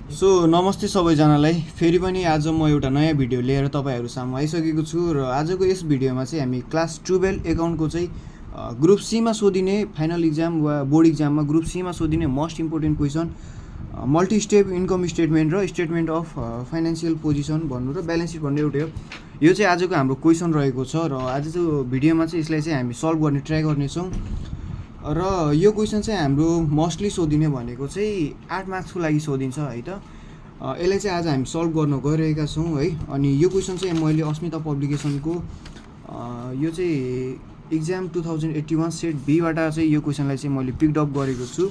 So नमस्ते सबैजनालाई फेरि पनि आज म एउटा नयाँ भिडियो लिएर तपाईँहरू सामु आइसकेको छु र आजको यस भिडियोमा चाहिँ हामी क्लास 12 एकाउन्टको चाहिँ ग्रुप सीमा सोधिने फाइनल इक्जाम वा बोर्ड इक्जाममा ग्रुप सीमा सोधिने most important question multi step income statement र स्टेटमेन्ट अफ फाइनेन्सियल पोजिसन भन्नु र ब्यालेन्स सिट भन्ने एउटै हो। यो चाहिँ आजको हाम्रो क्वेसन रहेको छ र आजको भिडियोमा चाहिँ यसलाई चाहिँ हामी सल्भ गर्ने ट्राई गर्नेछौँ र यो क्वेसन चाहिँ हाम्रो मोस्टली सोधिने भनेको चाहिँ 8 मार्क्सको लागि सोधिन्छ है त। यसलाई चाहिँ आज हामी सल्भ गर्न गइरहेका छौँ है। अनि यो क्वेसन चाहिँ मैले अस्मिता पब्लिकेसनको यो चाहिँ इक्जाम 2081 सेट बीबाट चाहिँ यो क्वेसनलाई चाहिँ मैले पिक्ड अप गरेको छु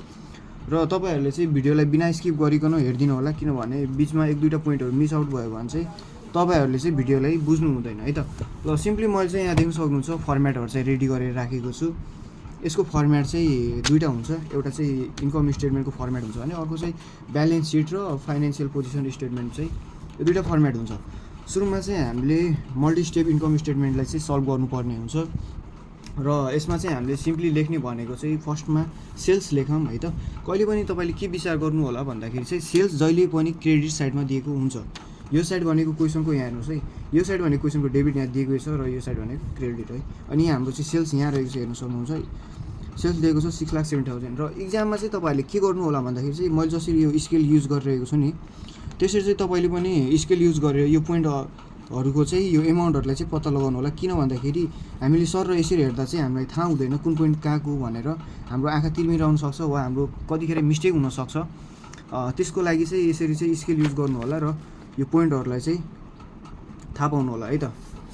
र तपाईँहरूले चाहिँ भिडियोलाई बिना स्किप गरिकन हेरिदिनु होला, किनभने बिचमा एक दुईवटा पोइन्टहरू मिस आउट भयो भने चाहिँ तपाईँहरूले चाहिँ भिडियोलाई बुझ्नु हुँदैन है त। ल सिम्पली मैले चाहिँ यहाँ देख्न सक्नुहुन्छ फर्मेटहरू चाहिँ रेडी गरेर राखेको छु। यसको फर्मेट चाहिँ दुईवटा हुन्छ, एउटा चाहिँ इन्कम स्टेटमेन्टको फर्मेट हुन्छ भने अर्को चाहिँ ब्यालेन्स सिट र फाइनेन्सियल पोजिसन स्टेटमेन्ट चाहिँ यो दुईवटा फर्मेट हुन्छ। सुरुमा चाहिँ हामीले मल्टी स्टेप इन्कम स्टेटमेन्टलाई चाहिँ सल्भ गर्नुपर्ने हुन्छ र यसमा चाहिँ हामीले सिम्पली लेख्ने भनेको चाहिँ फर्स्टमा सेल्स लेखौँ है त। कहिले पनि तपाईँले के विचार गर्नु होला भन्दाखेरि चाहिँ सेल्स जहिले पनि क्रेडिट साइडमा दिएको हुन्छ। यो साइड भनेको क्वेसनको यहाँ हेर्नुहोस् है, यो साइड भनेको क्वेसनको डेबिट यहाँ दिएको छ र यो साइड भनेको क्रेडिट है। अनि यहाँ हाम्रो चाहिँ सेल्स यहाँ रहेको छ, हेर्न सक्नुहुन्छ है। सेल्स दिएको छ 6,70,000 र इक्जाममा चाहिँ तपाईँहरूले के गर्नु होला भन्दाखेरि चाहिँ मैले जसरी यो स्केल युज गरिरहेको छु नि त्यसरी चाहिँ तपाईँले पनि स्केल युज गरेर यो पोइन्टहरूको चाहिँ यो एमाउन्टहरूलाई चाहिँ पत्ता लगाउनु होला। किन भन्दाखेरि हामीले सर र यसरी हेर्दा चाहिँ हामीलाई थाहा हुँदैन कुन पोइन्ट कहाँको भनेर, हाम्रो आँखा तिर्मिराउनु सक्छ वा हाम्रो कतिखेर मिस्टेक हुनसक्छ। त्यसको लागि चाहिँ यसरी चाहिँ स्केल युज गर्नु होला र यो पोइन्टहरूलाई चाहिँ थाहा पाउनु होला है त।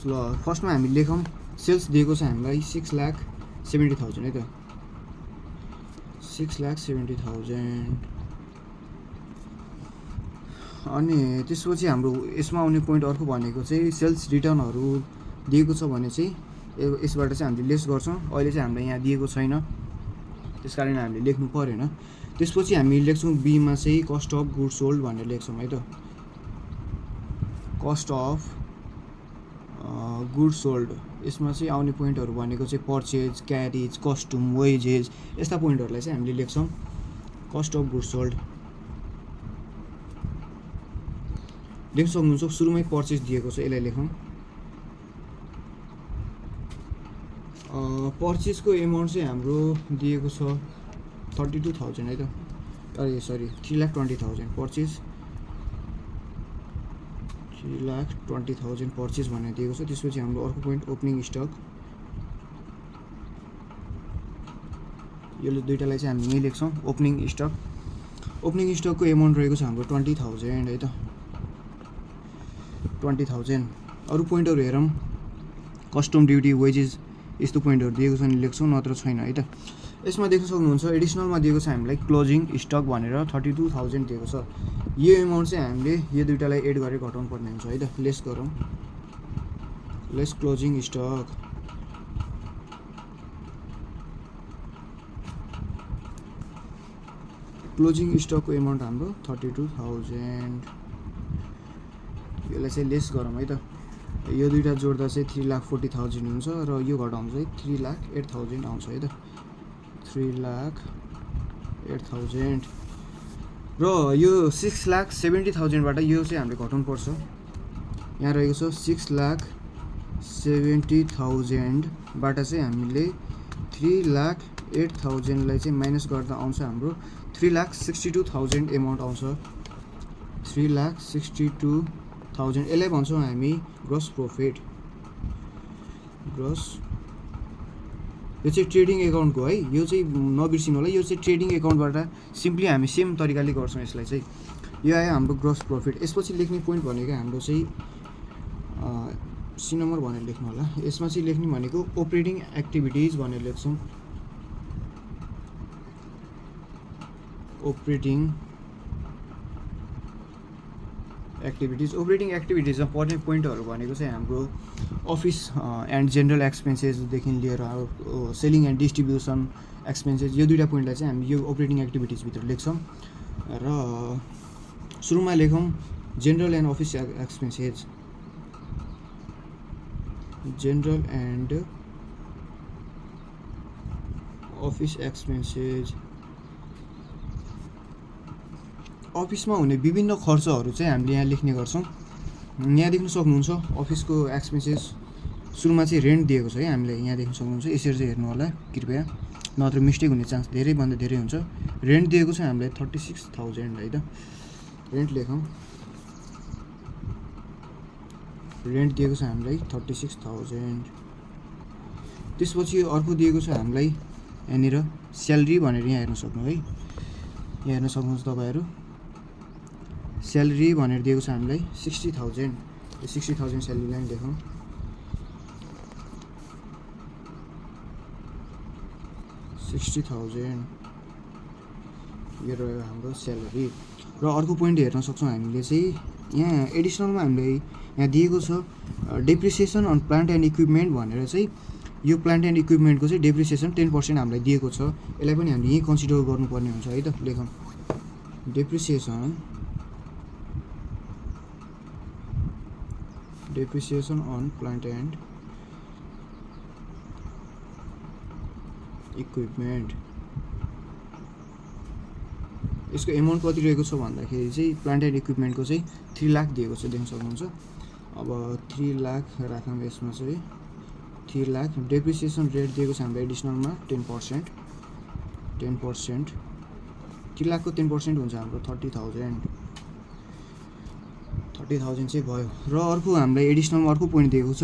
ल फर्स्टमा हामी लेखौँ सेल्स दिएको छ हामीलाई 6,70,000 है त, 6,70,000। अनि त्यसपछि हाम्रो यसमा आउने पोइन्ट अर्को भनेको चाहिँ सेल्स रिटर्नहरू दिएको छ भने चाहिँ यसबाट चाहिँ हामीले लेस गर्छौँ। अहिले चाहिँ हामीलाई यहाँ दिएको छैन, त्यस कारण हामीले लेख्नु परेन। त्यसपछि हामी लेख्छौँ बीमा चाहिँ कस्ट अफ गुड्स सोल्ड भनेर लेख्छौँ है त, कस्ट अफ गुड्स सोल्ड। यसमा चाहिँ आउने पोइन्टहरू भनेको चाहिँ पर्चेज, क्यारेज, कस्ट्युम, वेजेज यस्ता पोइन्टहरूलाई चाहिँ हामीले लेख्छौँ कस्ट अफ गुड्स सोल्ड। देख्न सक्नुहुन्छ सुरुमै पर्चेज दिएको छ, यसलाई लेखौँ। पर्चेजको एमाउन्ट चाहिँ हाम्रो दिएको छ 32,000 है त, अरे सरी 3,20,000 पर्चेज, 3,20,000 पर्चेज भनेर दिएको छ। त्यसपछि हाम्रो अर्को पोइन्ट ओपनिङ स्टक, यो दुईटालाई चाहिँ हामी यहीँ लेख्छौँ ओपनिङ स्टक। ओपनिङ स्टकको एमाउन्ट रहेको छ हाम्रो 20,000 है त, 20,000। अरू पोइन्टहरू हेरौँ, कस्टम ड्युटी, वेजेस यस्तो पोइन्टहरू दिएको छ भने लेख्छौँ, नत्र छैन है त। यसमा देख्न सक्नुहुन्छ एडिसनलमा दिएको छ हामीलाई क्लोजिङ स्टक भनेर 32,000 दिएको छ। यो एमाउन्ट चाहिँ हामीले यो दुईटालाई एड गरेर घटाउनु पर्ने हुन्छ है त। लेस गरौँ, लेस क्लोजिङ स्टक। क्लोजिङ स्टकको एमाउन्ट हाम्रो 32,000, यसलाई चाहिँ लेस गरौँ है त। यो दुईवटा जोड्दा चाहिँ 3,40,000 हुन्छ र यो घटाउँदा चाहिँ 3,08,000 आउँछ है त, 3,08,000। र यो 6,70,000बाट यो चाहिँ हामीले घटाउनु पर्छ। यहाँ रहेको छ 6,70,000बाट चाहिँ हामीले 3,08,000लाई चाहिँ माइनस गर्दा आउँछ हाम्रो 3,62,000 एमाउन्ट आउँछ, 3,62,000। यसलाई भन्छौँ हामी ग्रोस प्रफिट। ग्रोस, यो चाहिँ ट्रेडिङ एकाउन्टको है, यो चाहिँ नबिर्सिनु होला, यो चाहिँ ट्रेडिङ एकाउन्टबाट सिम्पली हामी सेम तरिकाले गर्छौँ यसलाई चाहिँ। यो आयो हाम्रो ग्रोस प्रफिट। यसपछि लेख्ने पोइन्ट भनेको हाम्रो चाहिँ सी नम्बर भनेर लेख्नु होला। यसमा चाहिँ लेख्ने भनेको अपरेटिङ एक्टिभिटिज भनेर लेख्छौँ, अपरेटिङ एक्टिभिटिज। अपरेटिङ एक्टिभिटिजमा पर्ने पोइन्टहरू भनेको चाहिँ हाम्रो अफिस एन्ड जेनरल एक्सपेन्सेसदेखि लिएर सेलिङ एन्ड डिस्ट्रिब्युसन एक्सपेन्सेस, यो दुईवटा पोइन्टलाई चाहिँ हामी यो अपरेटिङ एक्टिभिटिजभित्र लेख्छौँ। र सुरुमा लेखौँ general and office expenses, general and office expenses. अफिसमा हुने विभिन्न खर्चहरू चाहिँ हामीले यहाँ लेख्ने गर्छौँ। यहाँ देख्न सक्नुहुन्छ अफिसको एक्सपेन्सेस सुरुमा चाहिँ रेन्ट दिएको छ है हामीले यहाँ देख्न सक्नुहुन्छ। यसरी चाहिँ हेर्नु होला कृपया, नत्र मिस्टेक हुने चान्स धेरैभन्दा धेरै हुन्छ। रेन्ट दिएको छ हामीलाई 36,000 है त। रेन्ट लेखौँ, रेन्ट दिएको छ हामीलाई 36,000। त्यसपछि अर्को दिएको छ हामीलाई यहाँनिर स्यालेरी भनेर यहाँ हेर्न सक्नु है, यहाँ हेर्न सक्नुहुन्छ तपाईँहरू। स्यालेरी भनेर दिएको छ हामीलाई 60,000। यो 60,000 स्यालेरीलाई लेखौँ। यो रह्यो हाम्रो स्यालेरी। र अर्को पोइन्ट हेर्न सक्छौँ हामीले चाहिँ यहाँ एडिसनलमा हामीले यहाँ दिएको छ depreciation on plant and equipment भनेर चाहिँ यो प्लान्ट एन्ड इक्विपमेन्टको चाहिँ डेप्रिसिएसन 10% हामीलाई दिएको छ। यसलाई पनि हामीले यहीँ कन्सिडर गर्नुपर्ने हुन्छ है त। लेखौँ depreciation on plant and equipment. यसको एमाउन्ट कति रहेको छ भन्दाखेरि चाहिँ प्लान्ट एन्ड इक्विपमेन्टको चाहिँ 3 लाख दिएको छ, देख्न सक्नुहुन्छ। अब 3 लाख राखौँ यसमा चाहिँ 3 लाख। डेप्रिसिएसन रेट दिएको छ हामीलाई एडिसनलमा 10%। 3 लाखको 10% हुन्छ हाम्रो 30,000 चाहिँ भयो। र अर्को हामीलाई एडिसनलमा अर्को पोइन्ट दिएको छ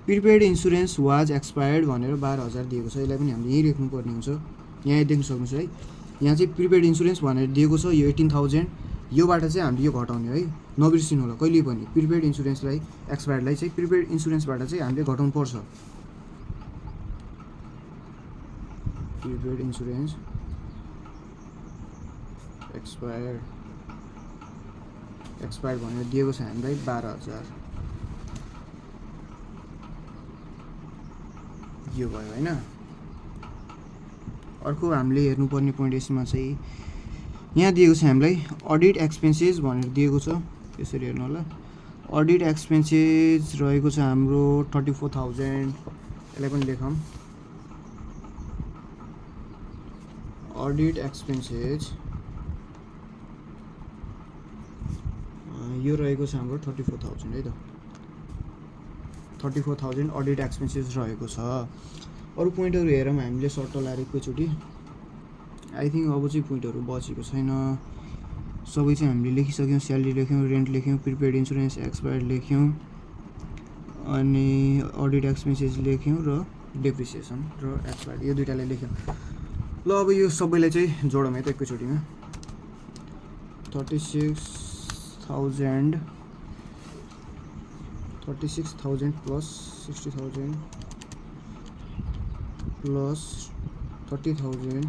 प्रिपेड इन्सुरेन्स वाज एक्सपायर्ड भनेर 12,000 दिएको छ। यसलाई पनि हामीले यहीँ लेख्नुपर्ने हुन्छ। यहाँ देख्न सक्नुहुन्छ है, यहाँ चाहिँ प्रिपेड इन्सुरेन्स भनेर दिएको छ यो 18,000। योबाट चाहिँ हामीले यो घटाउने है, नबिर्सिनु होला कहिले पनि। प्रिपेड इन्सुरेन्सलाई एक्सपायर्डलाई चाहिँ प्रिपेड इन्सुरेन्सबाट चाहिँ हामीले घटाउनु पर्छ। प्रिपेड इन्सुरेन्स एक्सपायर्ड भनेर दिएको छ हामीलाई 12,000। यो भयो होइन। अर्को हामीले हेर्नुपर्ने पोइन्ट यसमा चाहिँ यहाँ दिएको छ हामीलाई अडिट एक्सपेन्सेस भनेर दिएको छ। यसरी हेर्नु होला, अडिट एक्सपेन्सेस रहेको छ हाम्रो 34,000। यसलाई पनि लेखौँ, अडिट एक्सपेन्सेस यो रहेको छ हाम्रो 34,000 है त। 34,000 अडिट एक्सपेन्सेस रहेको छ। अरू पोइन्टहरू हेरौँ हामीले सर्ट लाएर एकैचोटि। आई थिङ्क अब चाहिँ पोइन्टहरू बचेको छैन, सबै चाहिँ हामीले लेखिसक्यौँ। स्यालेरी लेख्यौँ, रेन्ट लेख्यौँ, प्रिपेड इन्सुरेन्स एक्सपायर्ड लेख्यौँ, अनि अडिट एक्सपेन्सेस लेख्यौँ र डेप्रिसिएसन र एक्सपायर्ड यो दुइटालाई लेख्यौँ। ल अब यो सबैलाई चाहिँ जोडौँ है त एकैचोटिमा। 36,000 प्लस 60,000 प्लस 30,000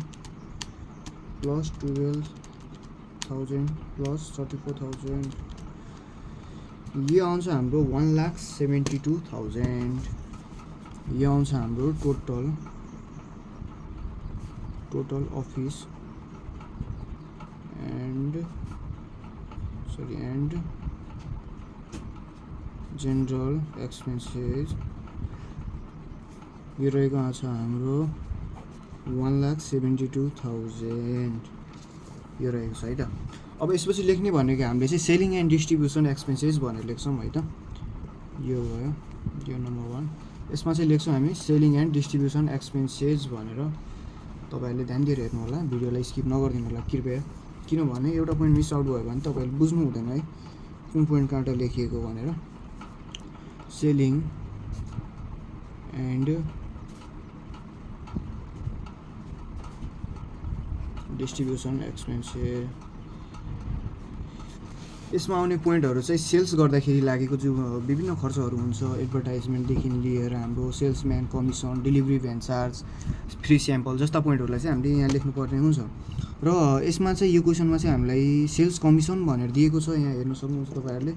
प्लस 12,000 प्लस 34,000 यो आउँछ हाम्रो 1,72,000। यो आउँछ हाम्रो total office and general expenses. यो रहेको आउँछ हाम्रो 1,72,000 यो रहेको छ है त। अब यसपछि लेख्ने भनेको हामीले चाहिँ सेलिङ एन्ड डिस्ट्रिब्युसन एक्सपेन्सेस भनेर लेख्छौँ है त। यो भयो, यो नम्बर 1। यसमा चाहिँ लेख्छौँ हामी सेलिङ एन्ड डिस्ट्रिब्युसन एक्सपेन्सेस भनेर। तपाईँहरूले ध्यान दिएर हेर्नु होला, भिडियोलाई स्किप नगरिदिनु होला कृपया, किनभने एउटा पोइन्ट मिस आउट भयो भने तपाईँहरूले बुझ्नु हुँदैन है कुन पोइन्ट कहाँबाट लेखिएको भनेर। Selling and distribution expenses. यसमा आउने पोइन्टहरू चाहिँ सेल्स गर्दाखेरि लागेको जो विभिन्न खर्चहरू हुन्छ, एडभर्टाइजमेन्टदेखि लिएर हाम्रो salesman commission, delivery van charge, free sample जस्ता पोइन्टहरूलाई चाहिँ हामीले यहाँ लेख्नुपर्ने हुन्छ। र यसमा चाहिँ यो क्वेसनमा चाहिँ हामीलाई सेल्स कमिसन भनेर दिएको छ। यहाँ हेर्न सक्नुहुन्छ तपाईँहरूले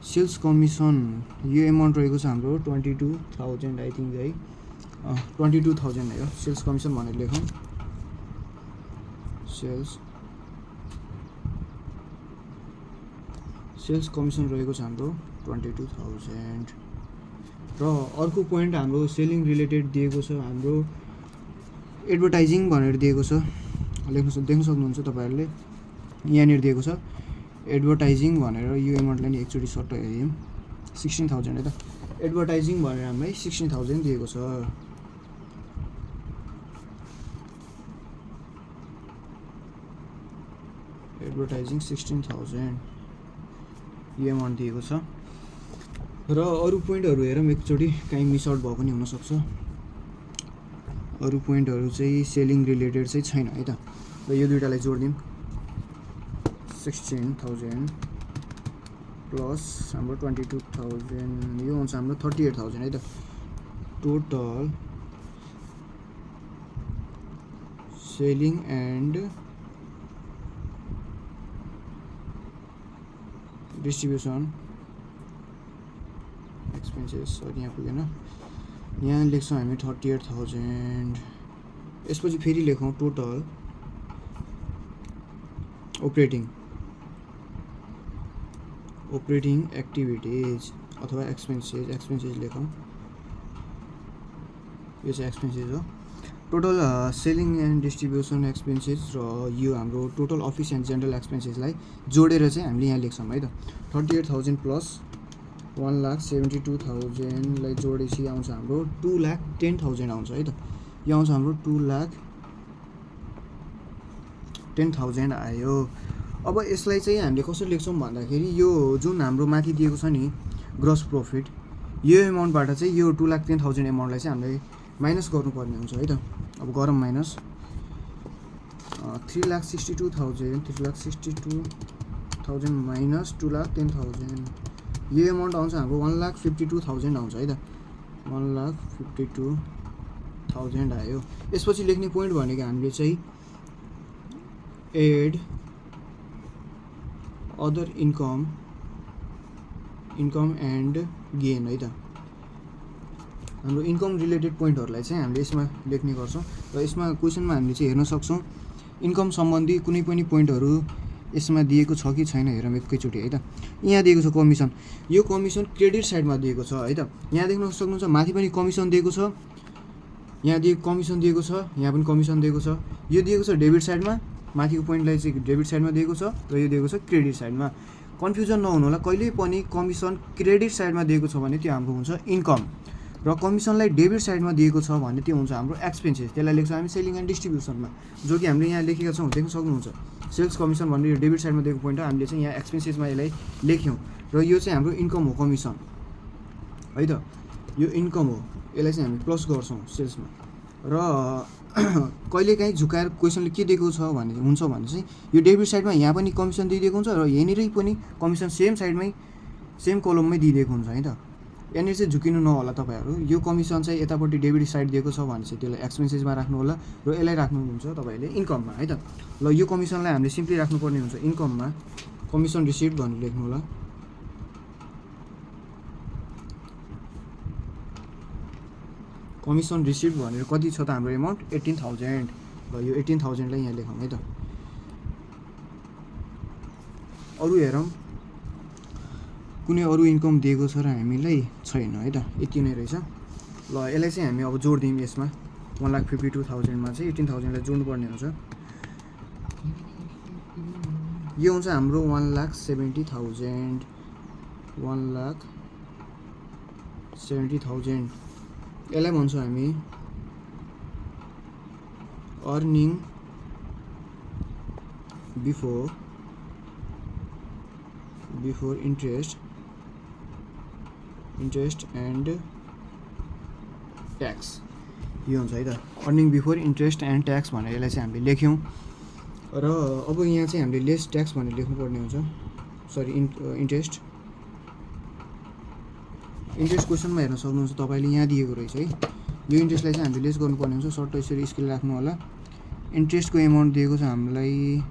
सेल्स कमिसन यो एमाउन्ट रहेको छ हाम्रो 22,000 आई थिङ्क है, 22,000 है हो। सेल्स कमिसन भनेर लेखौँ, सेल्स कमिसन रहेको छ हाम्रो 22,000। र अर्को पोइन्ट हाम्रो सेलिङ रिलेटेड दिएको छ हाम्रो एडभर्टाइजिङ भनेर दिएको छ। देख्न सक्नुहुन्छ तपाईँहरूले यहाँनिर दिएको छ एडभर्टाइजिङ भनेर यो एमाउन्टलाई नि एकचोटि सट्ट हेऱ्यौँ 16,000 है त एडभर्टाइजिङ भनेर हामीलाई 16,000 दिएको छ एडभर्टाइजिङ 16,000 यो एमाउन्ट दिएको छ र अरू पोइन्टहरू हेरौँ एकचोटि कहीँ मिस आउट भएको पनि हुनसक्छ अरू पोइन्टहरू चाहिँ सेलिङ रिलेटेड चाहिँ छैन है त र यो दुईटालाई जोडिदिउँ 16,000 प्लस हाम्रो 22,000 यो हुन्छ हाम्रो 38,000 है त total selling and distribution expenses sorry यहाँ पुगेन यहाँ लेख्छौँ हामी 38,000 यसपछि फेरि लेखौँ टोटल operating activities अथवा एक्सपेन्सेस लेखौँ यो चाहिँ एक्सपेन्सेस हो total selling and distribution expenses र यो हाम्रो टोटल अफिस एन्ड जेनरल एक्सपेन्सेसलाई जोडेर चाहिँ हामीले यहाँ लेख्छौँ है त 38,000 प्लस 1,72,000 लाई जोडेपछि आउँछ हाम्रो 2,10,000 आउँछ है त यो आउँछ हाम्रो 2,10,000 आयो अब यसलाई चाहिँ हामीले कसरी लेख्छौँ भन्दाखेरि यो जुन हाम्रो माथि दिएको छ नि ग्रस प्रफिट यो एमाउन्टबाट चाहिँ यो 2,10,000 एमाउन्टलाई चाहिँ हामीले माइनस गर्नुपर्ने हुन्छ है त अब गरौँ माइनस 3,62,000 माइनस 2,10,000 यो एमाउन्ट आउँछ हाम्रो 1,52,000 आउँछ है त 1,52,000 आयो यसपछि लेख्ने पोइन्ट भनेको हामीले चाहिँ add other income and gain है त हाम्रो इन्कम रिलेटेड पोइन्टहरूलाई चाहिँ हामीले यसमा लेख्ने गर्छौँ र यसमा क्वेसनमा हामीले चाहिँ हेर्न सक्छौँ इन्कम सम्बन्धी कुनै पनि पोइन्टहरू यसमा दिएको छ कि छैन हेरौँ एकैचोटि है त यहाँ दिएको छ कमिसन यो कमिसन क्रेडिट साइडमा दिएको छ है त यहाँ देख्न सक्नुहुन्छ माथि पनि कमिसन दिएको छ यहाँ कमिसन दिएको छ यहाँ पनि कमिसन दिएको छ यो दिएको छ डेबिट साइडमा माथिको पोइन्टलाई चाहिँ डेबिट साइडमा दिएको छ र यो दिएको छ क्रेडिट साइडमा कन्फ्युजन नहुनु होला कहिले पनि कमिसन क्रेडिट साइडमा दिएको छ भने त्यो हाम्रो हुन्छ इन्कम र कमिसनलाई डेबिट साइडमा दिएको छ भने त्यो हुन्छ हाम्रो एक्सपेन्सेस त्यसलाई लेख्छौँ हामी सेलिङ एन्ड डिस्ट्रिब्युसनमा जो कि हामीले यहाँ लेखेका छौँ देख्न सक्नुहुन्छ सेल्स कमिसन भन्ने यो डेबिट साइडमा दिएको पोइन्ट हो हामीले चाहिँ यहाँ एक्सपेन्सेसमा यसलाई लेख्यौँ र यो चाहिँ हाम्रो इन्कम हो कमिसन है त यो इन्कम हो यसलाई चाहिँ हामी प्लस गर्छौँ सेल्समा र कहिलेकाहीँ झुकाएर क्वेसनले के दिएको छ भने हुन्छ भने चाहिँ यो डेबिट साइडमा यहाँ पनि कमिसन दिइदिएको हुन्छ र यहाँनिरै पनि कमिसन सेम साइडमै सेम कलममै दिइदिएको हुन्छ है त यहाँनिर चाहिँ झुकिनु नहोला तपाईँहरू यो कमिसन चाहिँ यतापट्टि डेबिट साइड दिएको छ भने चाहिँ त्यसलाई एक्सपेन्सेसमा राख्नु होला र यसलाई राख्नुहुन्छ तपाईँहरूले इन्कममा है त ल यो कमिसनलाई हामीले सिम्पली राख्नुपर्ने हुन्छ इन्कममा कमिसन रिसिप्ट भनेर लेख्नु होला कमिसन रिसिप्ट भनेर कति छ त हाम्रो एमाउन्ट 18,000 ल यो 18,000 लाई यहाँ लेखौँ है त अरू हेरौँ कुनै अरू इन्कम दिएको छ र हामीलाई छैन है त यति नै रहेछ ल यसलाई चाहिँ हामी अब जोड्दियौँ यसमा 1,52,000 मा चाहिँ 18,000 लाई जोड्नुपर्ने हुन्छ यो हुन्छ हाम्रो 1,70,000 यसलाई भन्छौँ हामी earning before interest and tax यो हुन्छ है त earning before interest and tax भनेर यसलाई चाहिँ हामीले लेख्यौँ र अब यहाँ चाहिँ हामीले लेस ट्याक्स भनेर लेख्नुपर्ने हुन्छ सरी इन्ट्रेस्ट क्वेसनमा हेर्न सक्नुहुन्छ तपाईँले यहाँ दिएको रहेछ है यो इन्ट्रेस्टलाई चाहिँ हामीले लेस गर्नुपर्ने हुन्छ सर्ट यसरी स्केल राख्नु होला इन्ट्रेस्टको एमाउन्ट दिएको छ हामीलाई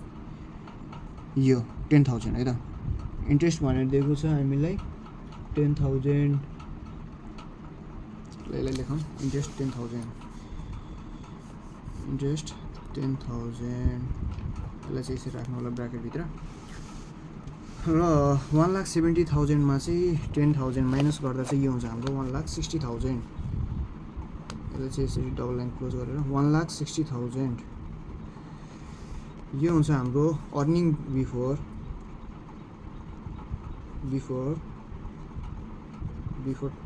यो 10,000 है त इन्ट्रेस्ट भनेर दिएको छ हामीलाई 10,000 यसलाई लेखौँ इन्ट्रेस्ट 10,000 यसलाई चाहिँ यसरी राख्नु होला ब्राकेटभित्र र 1,70,000 मा चाहिँ 10,000 माइनस गर्दा चाहिँ यो हुन्छ हाम्रो 1,60,000 यसलाई चाहिँ यसरी डबल लाइन क्लोज गरेर 1,60,000 यो हुन्छ हाम्रो अर्निङ बिफोर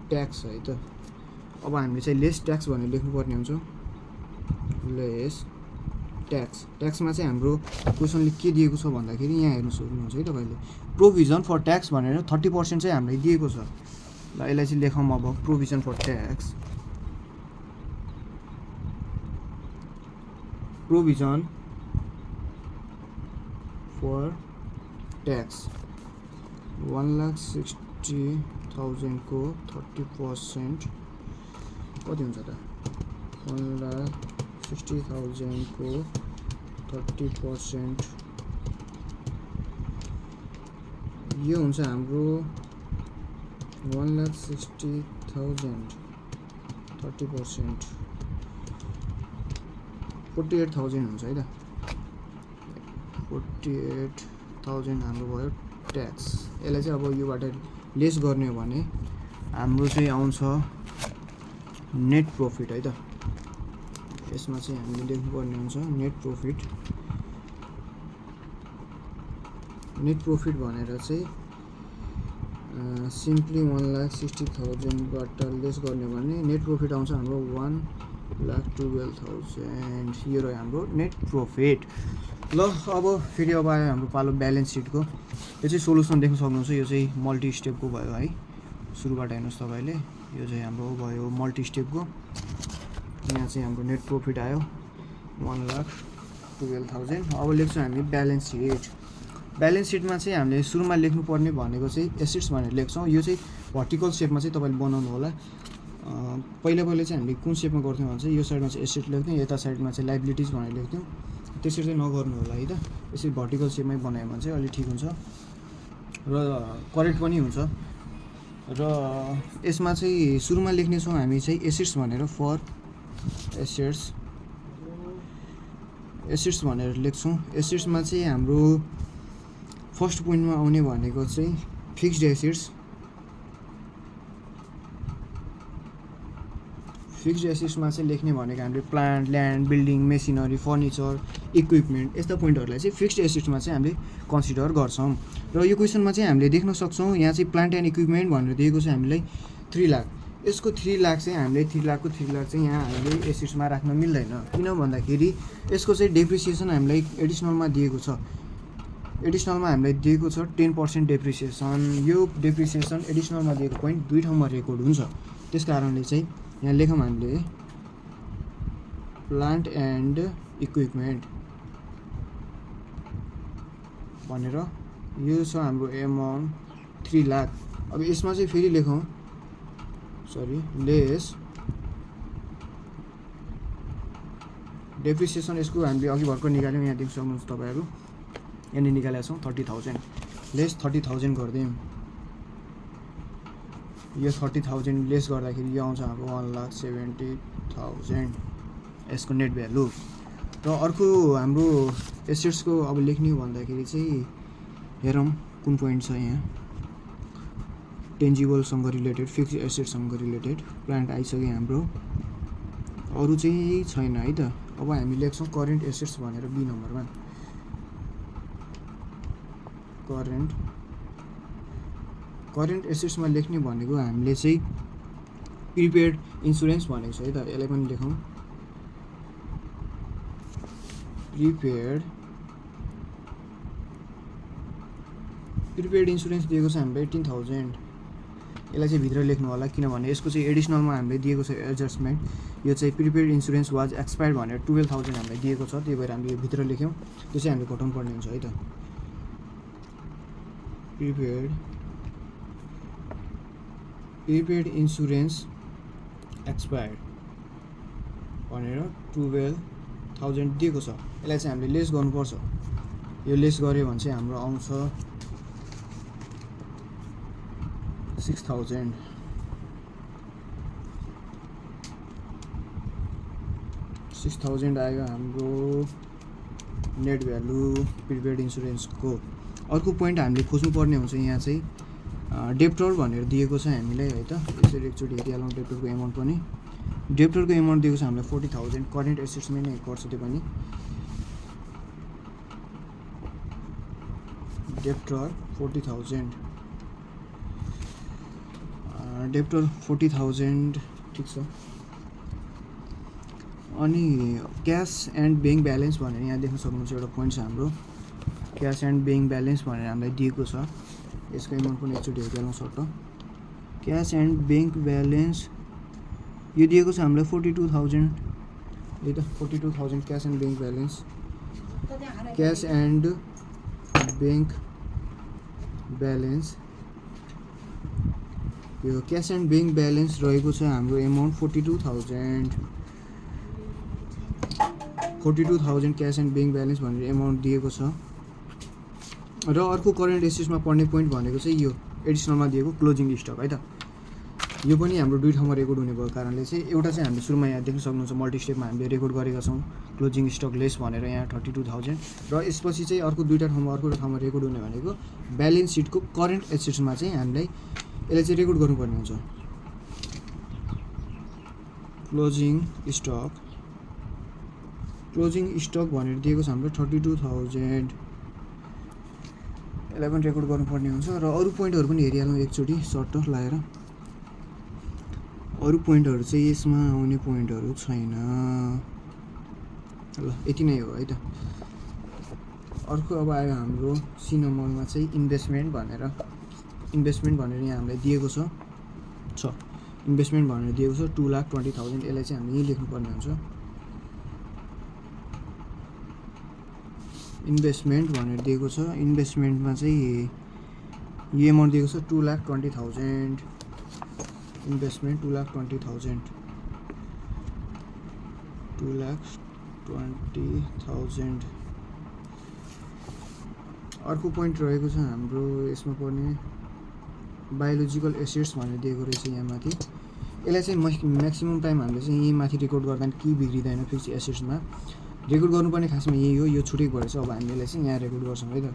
ट्याक्स है त। अब हामीले चाहिँ लेस ट्याक्स भनेर लेख्नुपर्ने हुन्छ। लेस ट्याक्समा चाहिँ हाम्रो क्वेसनले के दिएको छ भन्दाखेरि यहाँ हेर्नु सक्नुहुन्छ है तपाईँले, प्रोभिजन फर ट्याक्स भनेर 30% चाहिँ हामीलाई दिएको छ। ल यसलाई चाहिँ लेखौँ अब, provision for tax, provision for tax 1,60,000 को 30% कति हुन्छ त? 1,60,000 को 30% यो हुन्छ हाम्रो 1,60,000 30% 48,000 हुन्छ है त। 48,000 हाम्रो भयो ट्याक्स। यसलाई चाहिँ अब योबाट लेस गर्ने हो भने हाम्रो चाहिँ आउँछ नेट प्रॉफिट है त। यसमा चाहिँ हामीले लेख्नुपर्ने हुन्छ नेट प्रॉफिट भनेर चाहिँ सिम्पली 1,60,000 बाट लेस गर्ने हो भने नेट प्रॉफिट आउँछ हाम्रो 1,12,000। यो रह्यो हाम्रो नेट प्रॉफिट। ल अब फेरि अब आयो हाम्रो पालो ब्यालेन्स सिटको। यो चाहिँ सोलुसन देख्न सक्नुहुन्छ, यो चाहिँ मल्टी स्टेपको भयो है। सुरुबाट हेर्नुहोस् तपाईँले, यो चाहिँ हाम्रो भयो मल्टी स्टेपको। यहाँ चाहिँ हाम्रो नेट प्रॉफिट आयो 1,12,000। अब लेख्छौँ हामी ब्यालेन्स सिट। ब्यालेन्स सिटमा चाहिँ हामीले सुरुमा लेख्नुपर्ने भनेको चाहिँ एसेट्स भनेर लेख्छौँ। यो चाहिँ भर्टिकल सेपमा चाहिँ तपाईँले बनाउनु होला। पहिला चाहिँ हामीले कुन सेपमा गर्थ्यौँ भने चाहिँ यो साइडमा चाहिँ एसेट लेख्थ्यौँ, यता साइडमा चाहिँ लाइबिलिटिज भनेर लेख्थ्यौँ। त्यसरी चाहिँ नगर्नु होला है त। यसरी भर्टिकल सेपमै बनायो भने चाहिँ अलिक ठिक हुन्छ र करेक्ट पनि हुन्छ। र यसमा चाहिँ सुरुमा लेख्नेछौँ हामी चाहिँ एसेट्स भनेर, फर एसेट्स भनेर लेख्छौँ। एसेट्समा चाहिँ हाम्रो फर्स्ट पोइन्टमा आउने भनेको चाहिँ फिक्स्ड एसेट्स। फिक्स्ड एसेट्समा चाहिँ लेख्ने भनेको हामीले plant, land, building, machinery, furniture, equipment, यस्ता पोइन्टहरूलाई चाहिँ फिक्स्ड एसेट्समा चाहिँ हामीले कन्सिडर गर्छौँ। र यो क्वेसनमा चाहिँ हामीले देख्न सक्छौँ यहाँ चाहिँ प्लान्ट एन्ड इक्विपमेन्ट भनेर दिएको छ हामीलाई 3 लाख। यसको 3 लाख चाहिँ हामीले 3 लाखको 3 लाख चाहिँ यहाँ हामीले एसेट्समा राख्न मिल्दैन। किन भन्दाखेरि यसको चाहिँ डेप्रिसिएसन हामीलाई एडिसनलमा दिएको छ। एडिसनलमा हामीलाई दिएको छ 10% डेप्रिसिएसन। यो डेप्रिसिएसन एडिसनलमा दिएको पोइन्ट 2 ठाउँमा रेकर्ड हुन्छ। त्यस कारणले चाहिँ यहाँ लेखौँ हामीले प्लान्ट एन्ड इक्विपमेन्ट भनेर। यो छ हाम्रो एमाउन्ट 3 लाख। अब यसमा चाहिँ फेरि लेखौँ लेस डेप्रिसिएसन। यसको हामीले अघि भर्खर निकाल्यौँ, यहाँ देख्न सक्नुहुन्छ तपाईँहरू, यहाँनिर निकालेका छौँ 30,000। लेस 30,000 गरिदिउँ। यो 30,000 लेस गर्दाखेरि यो आउँछ हाम्रो 1,70,000 यसको नेट भ्यालु। र अर्को हाम्रो एसेट्सको अब लेख्ने हो भन्दाखेरि चाहिँ हेरौँ कुन पोइन्ट छ यहाँ। टेन्जिबलसँग रिलेटेड, फिक्स्ड एसेटसँग रिलेटेड प्लान्ट आइसक्यो हाम्रो, अरू चाहिँ छैन है त। अब हामी लेख्छौँ करेन्ट एसेट्स भनेर बी नम्बरमा। करेन्ट एसेट्समा लेख्ने भनेको हामीले चाहिँ प्रिपेड इन्सुरेन्स भनेको छ है त। यसलाई पनि लेखौँ प्रिपेड इन्सुरेन्स दिएको छ हामीले 18,000। यसलाई चाहिँ भित्र लेख्नु होला किनभने यसको चाहिँ एडिसनलमा हामीले दिएको छ एडजस्टमेन्ट। यो चाहिँ प्रिपेड इन्सुरेन्स वाज एक्सपायर्ड भनेर 12,000 हामीलाई दिएको छ, त्यही भएर हामीले यो भित्र लेख्यौँ। त्यो चाहिँ हामीले घटाउनु पर्ने हुन्छ है त। प्रिपेड इन्सुरेन्स एक्सपायर्ड भनेर 12,000 दिएको छ। यसलाई चाहिँ हामीले लेस गर्नुपर्छ। यो लेस गऱ्यो भने चाहिँ हाम्रो आउँछ 6,000। 6,000 आयो हाम्रो नेट भ्यालु प्रिपेड इन्सुरेन्सको। अर्को पोइन्ट हामीले खोज्नुपर्ने हुन्छ यहाँ चाहिँ डेप्टर भनेर दिएको छ हामीलाई है त। यसरी एकचोटि हेरिहालौँ डेप्टरको एमाउन्ट पनि। डेप्टरको एमाउन्ट दिएको छ हामीलाई 40,000। करेन्ट एसेट्समै नै पर्छ त्यो पनि। डेप्टर 40,000 डेप्टर 40,000 ठिक छ। अनि क्यास एन्ड ब्याङ्क ब्यालेन्स भनेर यहाँ देख्न सक्नुहुन्छ एउटा पोइन्ट छ हाम्रो क्यास एन्ड ब्याङ्क ब्यालेन्स भनेर हामीलाई दिएको छ। यसको एमाउन्ट पनि एकचोटि हेरिहालौँ सर्ट। क्यास एन्ड ब्याङ्क ब्यालेन्स यो दिएको छ हामीलाई 42,000 यही त 42,000 cash and bank balance. Cash and bank balance यो क्यास एन्ड ब्याङ्क ब्यालेन्स रहेको छ हाम्रो amount 42,000 cash and bank balance भनेर एमाउन्ट दिएको छ। र अर्को करेन्ट एसेट्समा पढ्ने पोइन्ट भनेको चाहिँ यो एडिसनलमा दिएको क्लोजिङ स्टक है त। यो पनि हाम्रो दुई ठाउँमा रेकर्ड हुने भएको कारणले चाहिँ एउटा चाहिँ हामीले सुरुमा यहाँ देख्न सक्नुहुन्छ मल्टी स्टेपमा हामीले रेकर्ड गरेका छौँ क्लोजिङ स्टक लेस भनेर यहाँ 32,000 र यसपछि चाहिँ अर्को दुईवटा ठाउँमा अर्को ठाउँमा रेकर्ड हुने भनेको ब्यालेन्स सिटको करेन्ट एसेट्समा चाहिँ हामीलाई यसलाई चाहिँ रेकर्ड गर्नुपर्ने हुन्छ। क्लोजिङ स्टक भनेर दिएको छ हाम्रो 32,000 यसलाई पनि रेकर्ड गर्नुपर्ने हुन्छ। र अरू पोइन्टहरू पनि हेरिहालौँ एकचोटि सर्ट लगाएर। अरू पोइन्टहरू चाहिँ यसमा आउने पोइन्टहरू छैन ल यति नै हो है त। अर्को अब आयो हाम्रो सी नम्बरमा चाहिँ इन्भेस्टमेन्ट भनेर यहाँ हामीलाई दिएको छ इन्भेस्टमेन्ट भनेर दिएको छ 2,20,000 यसलाई चाहिँ हामीले यहीँ लेख्नुपर्ने हुन्छ। इन्भेस्टमेन्ट भनेर दिएको छ इन्भेस्टमेन्टमा चाहिँ यो एमाउन्ट दिएको छ 2,20,000 इन्भेस्टमेन्ट 2,20,000 अर्को पोइन्ट रहेको छ हाम्रो यसमा पर्ने बायोलोजिकल एसेट्स भनेर दिएको रहेछ यहाँ माथि। यसलाई चाहिँ म्याक्सिमम टाइम हामीले चाहिँ यहीँ माथि रेकर्ड गर्दा केही बिग्रिँदैन फिक्स एसेट्समा रेकर्ड गर्नुपर्ने खासमा यही हो। यो छुटेको भएर चाहिँ अब हामी यसलाई चाहिँ यहाँ रेकर्ड गर्छौँ है त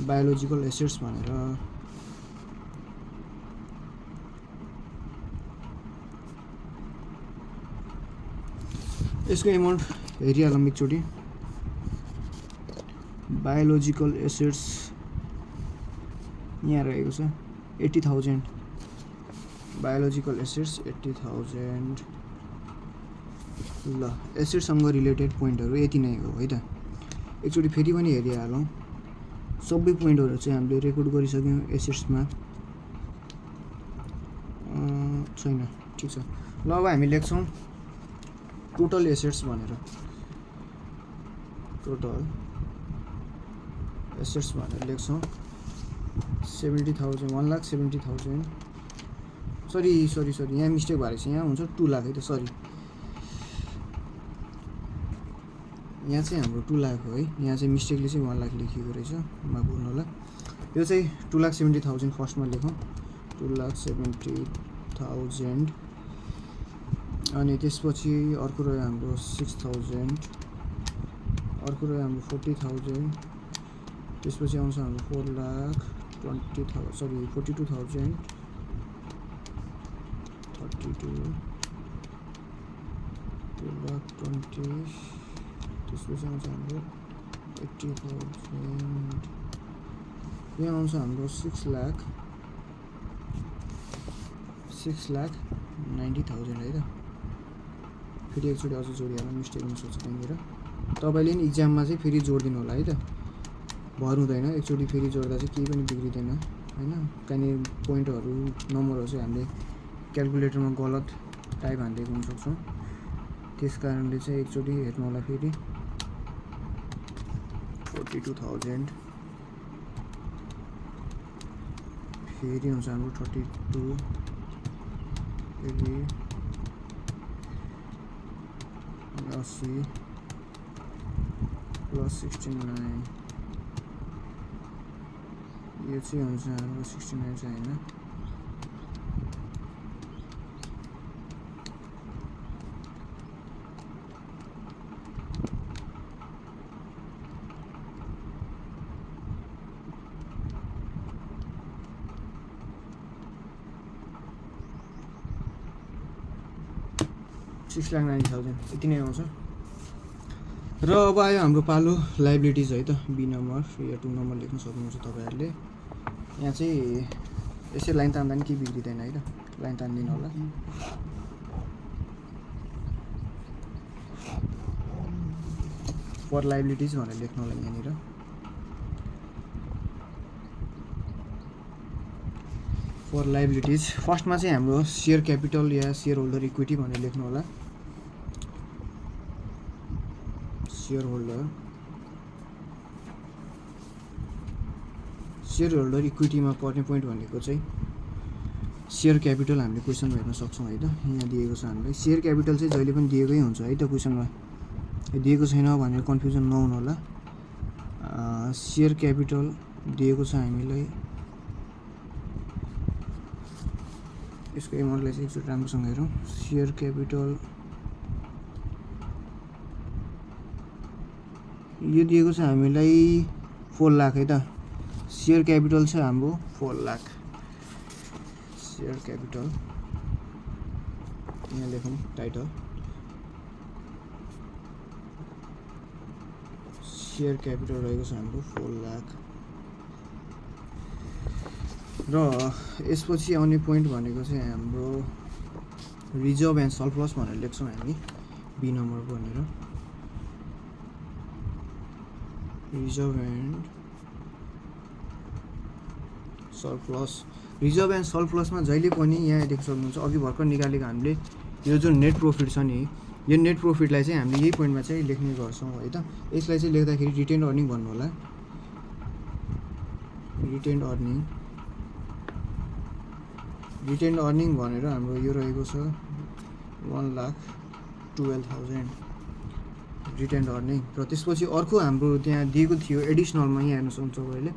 बायोलोजिकल एसेट्स भनेर। यसको एमाउन्ट हेरिहालौँ एकचोटि। बायोलोजिकल एसेट्स यहाँ रहेको छ 80,000 बायोलोजिकल एसेट्स 80,000 ल एसेट्ससँग रिलेटेड पोइन्टहरू यति नै हो है त। एकचोटि फेरि पनि हेरिहालौँ सबै पोइन्टहरू चाहिँ हामीले रेकर्ड गरिसक्यौँ एसेट्समा छैन ठिक छ। ल अब हामी लेख्छौँ टोटल एसेट्स भनेर लेख्छौँ 70,000 1,70,000 सरी यहाँ मिस्टेक भएको छ यहाँ हुन्छ 2 लाख है त सरी यहाँ चाहिँ हाम्रो 2 लाख हो है यहाँ चाहिँ मिस्टेकले चाहिँ 1 लाख लेखिएको रहेछ माफ गर्नु होला। यो चाहिँ 2,70,000 फर्स्टमा लेखौँ 2,70,000 अनि त्यसपछि अर्को रह्यो हाम्रो 6,000 अर्को रह्यो हाम्रो 40,000 त्यसपछि आउँछ हाम्रो 42,000 2,20,000 त्यसपछि आउँछ हाम्रो 80,000 यहाँ आउँछ हाम्रो 6,90,000 है त। फेरि एकचोटि अझ जोडिहाल्नु मिस्टेक हुनसक्छ त्यहाँनिर तपाईँले नि इक्जाममा चाहिँ फेरि जोडिदिनु होला है त भर हुँदैन एकचोटि फेरि जोड्दा चाहिँ केही पनि बिग्रिँदैन होइन। कहाँनिर पोइन्टहरू नम्बरहरू चाहिँ हामीले क्यालकुलेटरमा गलत टाइप हालिदिएको हुनसक्छौँ त्यस कारणले चाहिँ एकचोटि हेर्नु होला। फेरि 42,000 फेरि हुन्छ हाम्रो 32 फेरि 80 प्लस 69 यो चाहिँ हुन्छ हाम्रो 69 चाहिँ होइन 6,90,000 यति नै आउँछ। र अब आयो हाम्रो पालो लाइबिलिटिज है त, बी नम्बर या 2 नम्बर लेख्न सक्नुहुन्छ तपाईँहरूले। यहाँ चाहिँ यसै लाइन तान्दा नि केही बिग्रिँदैन है त, लाइन तान्दिनु होला। फर लाइबिलिटिज भनेर लेख्नु होला यहाँनिर। फर लाइबिलिटिज फर्स्टमा चाहिँ हाम्रो सेयर क्यापिटल या सेयर होल्डर इक्विटी भनेर लेख्नु होला। सेयर होल्डर इक्विटीमा पर्ने पोइन्ट भनेको चाहिँ सेयर क्यापिटल हामीले क्वेसनमा हेर्न सक्छौँ है त। यहाँ दिएको छ हामीलाई सेयर क्यापिटल चाहिँ जहिले पनि दिएकै हुन्छ है त क्वेसनमा, दिएको छैन भनेर कन्फ्युजन नहुनु होला। सेयर क्यापिटल दिएको छ हामीलाई, यसको एमाउन्टलाई चाहिँ एकचोटि राम्रोसँग हेरौँ। सेयर क्यापिटल यो दिएको छ हामीलाई 4 लाख है त। सेयर क्यापिटल छ हाम्रो 4 लाख। सेयर क्यापिटल यहाँ लेखौँ टाइटल, सेयर क्यापिटल रहेको छ हाम्रो 4 लाख। र यसपछि आउने पोइन्ट भनेको चाहिँ हाम्रो रिजर्भ एन्ड सरप्लस भनेर लेख्छौँ हामी, बी नम्बर भनेर। रिजर्भ एन्ड सरप्लसमा जहिले पनि यहाँ देख्न सक्नुहुन्छ अघि भर्खर निकालेको हामीले यो जुन नेट प्रफिट छ नि, यो नेट प्रफिटलाई चाहिँ हामीले यही पोइन्टमा चाहिँ लेख्ने गर्छौँ है त। यसलाई चाहिँ लेख्दाखेरि रिटेन अर्निङ भन्नु होला। रिटेन अर्निङ भनेर हाम्रो यो रहेको छ 1,12,000 रिटेन अर्निङ। र त्यसपछि अर्को हाम्रो त्यहाँ दिएको थियो एडिसनलमा, यहाँ हेर्न सक्नुहुन्छ तपाईँले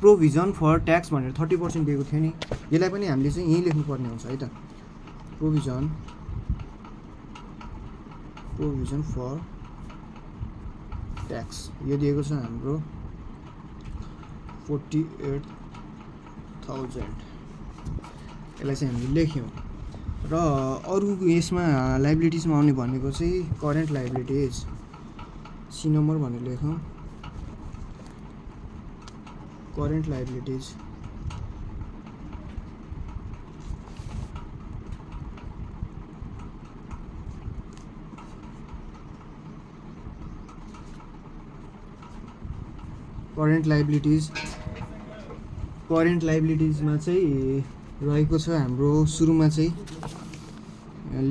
प्रोभिजन फर ट्याक्स भनेर 30% दिएको थियो नि, यसलाई पनि हामीले चाहिँ यहीँ लेख्नुपर्ने हुन्छ है त। प्रोभिजन फर ट्याक्स यो दिएको छ हाम्रो 48,000, यसलाई चाहिँ हामीले लेख्यौँ। र अरू यसमा लाइबिलिटिजमा आउने भनेको चाहिँ करेन्ट लाइबिलिटिज, सी नम्बर भनेर लेखौँ। करेन्ट लाइबिलिटिज करेन्ट लाइबिलिटिजमा चाहिँ रहेको छ हाम्रो सुरुमा चाहिँ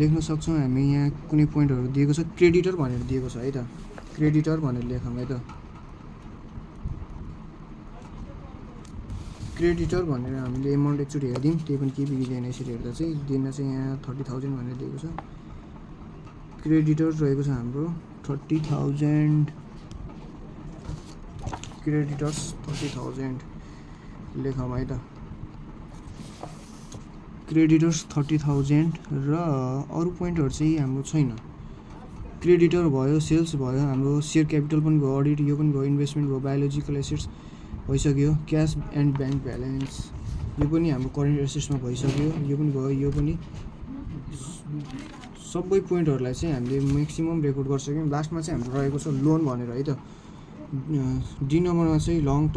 लेख्न सक्छौँ हामी। यहाँ कुनै पोइन्टहरू दिएको छ, क्रेडिटर भनेर दिएको छ है त, क्रेडिटर भनेर लेखौँ है त। क्रेडिटर भनेर हामीले एमाउन्ट एकचोटि हेरिदिउँ, त्यही पनि केही बिग्रिँदैन यसरी हेर्दा चाहिँ। दिन चाहिँ यहाँ 30,000 भनेर दिएको छ। क्रेडिटर रहेको छ हाम्रो 30,000, क्रेडिटर्स 30,000 लेखौँ है त। क्रेडिटर्स 30,000 र अरू पोइन्टहरू चाहिँ हाम्रो छैन। क्रेडिटर भयो, सेल्स भयो, हाम्रो सेयर क्यापिटल पनि भयो, अडिट यो पनि भयो, इन्भेस्टमेन्ट भयो, बायोलोजिकल एसेट्स भइसक्यो, क्यास एन्ड ब्याङ्क ब्यालेन्स यो पनि हाम्रो करेन्ट एसेट्समा भइसक्यो, यो पनि भयो। यो पनि सबै पोइन्टहरूलाई चाहिँ हामीले म्याक्सिमम रेकर्ड गरिसक्यौँ। लास्टमा चाहिँ हाम्रो रहेको छ लोन भनेर है त। डी नम्बरमा चाहिँ लङ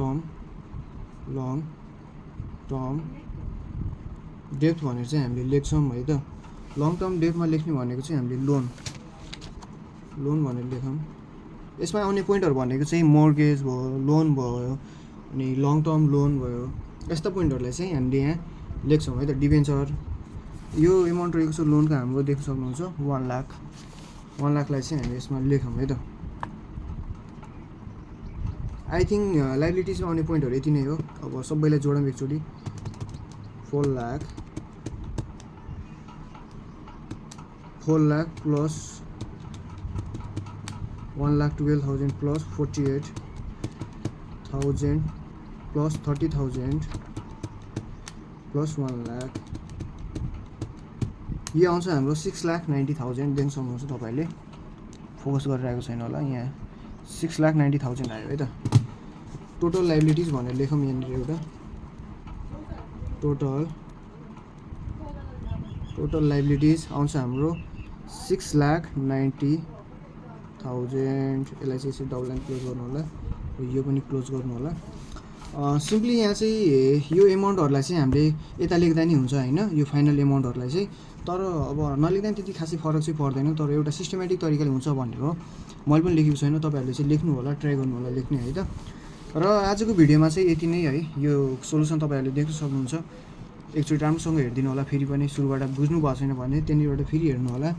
टर्म डेप्थ भनेर चाहिँ हामीले लेख्छौँ है त। लङ टर्म डेप्थमा लेख्ने भनेको चाहिँ हामीले लोन भनेर लेखौँ। यसमा आउने पोइन्टहरू भनेको चाहिँ मोर्गेज भयो, लोन भयो, अनि लङ टर्म लोन भयो, यस्ता पोइन्टहरूलाई चाहिँ हामीले यहाँ लेख्छौँ है त। डिभेन्चर यो एमाउन्ट रहेको छ लोनको हाम्रो देख्न सक्नुहुन्छ 1 लाख। 1 लाखलाई चाहिँ हामी यसमा लेखौँ है त। आई थिङ्क लाइबिलिटिजमा आउने पोइन्टहरू यति नै हो। अब सबैलाई जोडौँ एकचोटि। 4 lakh plus 1,12,000 plus 48,000 plus 30,000 plus 1 lakh, यो आउँछ हाम्रो 6,90,000 देख्न सक्नुहुन्छ तपाईँले। फोकस गरिरहेको छैन होला, यहाँ 6,90,000 आयो है त। टोटल लाइबिलिटिज भनेर लेखौँ यहाँनिर एउटा। टोटल लाइबिलिटिज आउँछ हाम्रो 6,90,000 1000 यसलाई चाहिँ यसरी डबल लाइन क्लोज गर्नु होला यो पनि क्लोज गर्नु होला सिम्पली यहाँ चाहिँ यो एमाउन्टहरुलाई चाहिँ हामीले यता लेख्दा नि हुन्छ हैन यो फाइनल एमाउन्टहरुलाई चाहिँ तर अब नलेख्दा नि त्यति खासै फरक चाहिँ पर्दैन तर एउटा सिस्टमेटिक तरिकाले हुन्छ भनेर हो मैले पनि लेखेको छैन तपाईहरुले चाहिँ लेख्नु होला ट्राई गर्नु होला लेख्ने है त र आजको भिडियोमा चाहिँ यति नै है यो सोलुसन तपाईहरुले देख्न सक्नुहुन्छ एकचोटि राम्रोसँग हेर्दिनु होला फेरि पनि सुरुबाट बुझ्नु भएको छैन भने त्यहाँनिरबाट फेरि हेर्नु होला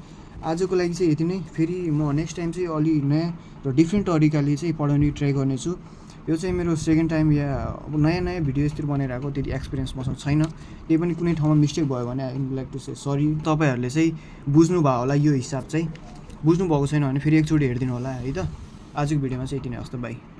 आजको लागि चाहिँ यति नै फेरि म नेक्स्ट टाइम चाहिँ अलि नयाँ र डिफ्रेन्ट तरिकाले चाहिँ पढाउने ट्राई गर्नेछु यो चाहिँ मेरो सेकेन्ड टाइम या अब नयाँ भिडियो यस्तै बनाइरहेको त्यति एक्सपिरियन्स मसँग छैन त्यही पनि कुनै ठाउँमा मिस्टेक भयो भने I would like to say sorry तपाईहरुले चाहिँ बुझ्नु भयो होला यो हिसाब चाहिँ बुझ्नु भएको छैन भने फेरि एकचोटि हेर्दिनु होला है त आजको भिडियोमा चाहिँ यति नै हस् त बाइ